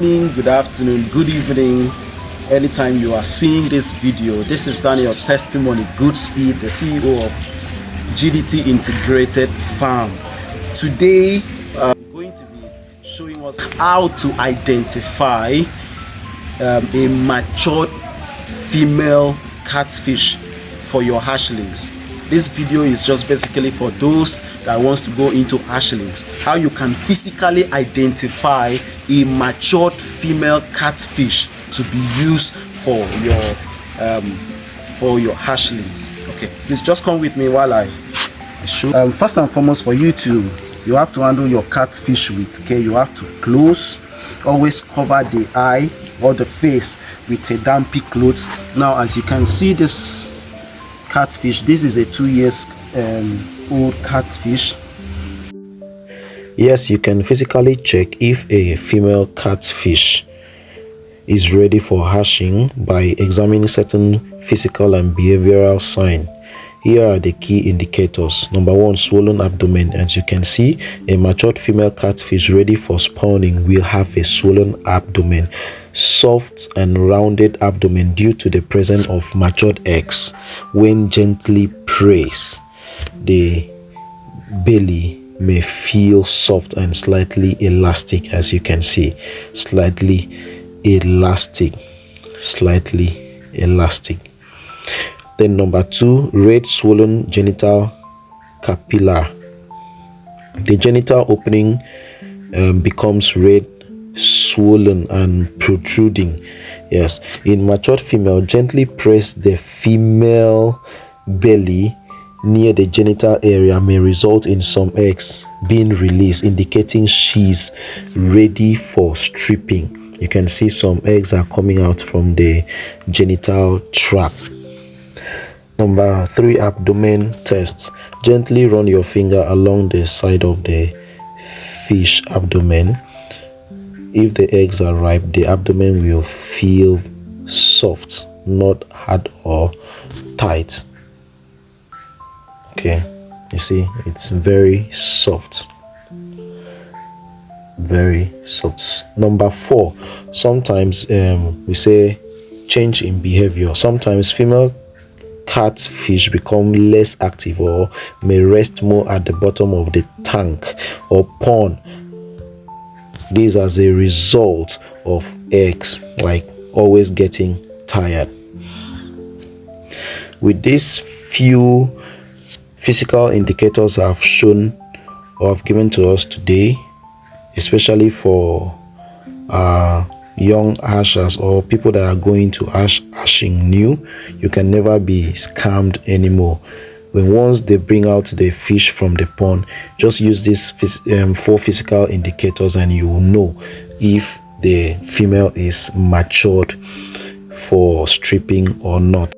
Good afternoon, good evening, anytime you are seeing this video. This is Daniel Testimony Goodspeed, the CEO of GDT Integrated Farm. Today I'm going to be showing us how to identify a matured female catfish for your hatchlings. This video is just basically for those that wants to go into hatchlings, how you can physically identify a matured female catfish to be used for your hatchlings. Okay, please just come with me while I show. First and foremost, for you have to handle your catfish with care. You have to close, always cover the eye or the face with a dampy cloth. Now, as you can see, this catfish, this is a 2 years old catfish. Yes, you can physically check if a female catfish is ready for hatching by examining certain physical and behavioral signs. Here are the key indicators. Number one, swollen abdomen. As you can see, a matured female catfish ready for spawning will have a swollen abdomen, soft and rounded abdomen due to the presence of matured eggs. When gently pressed, the belly may feel soft and slightly elastic. As you can see, slightly elastic. Then number two, red swollen genital capillar. The genital opening becomes red, swollen and protruding. Yes, in matured female, gently press the female belly near the genital area may result in some eggs being released, indicating she's ready for stripping. You can see some eggs are coming out from the genital tract. Number three, abdomen test. Gently run your finger along the side of the fish abdomen. If the eggs are ripe, the abdomen will feel soft, not hard or tight. Okay, you see, it's very soft. Number four, sometimes we say change in behavior. Sometimes female catfish become less active or may rest more at the bottom of the tank or pond. This as a result of eggs like always getting tired. With these few physical indicators I've shown or I've given to us today, especially for young hashers or people that are going to hashing new, you can never be scammed anymore. Once they bring out the fish from the pond, just use these four physical indicators and you will know if the female is matured for stripping or not.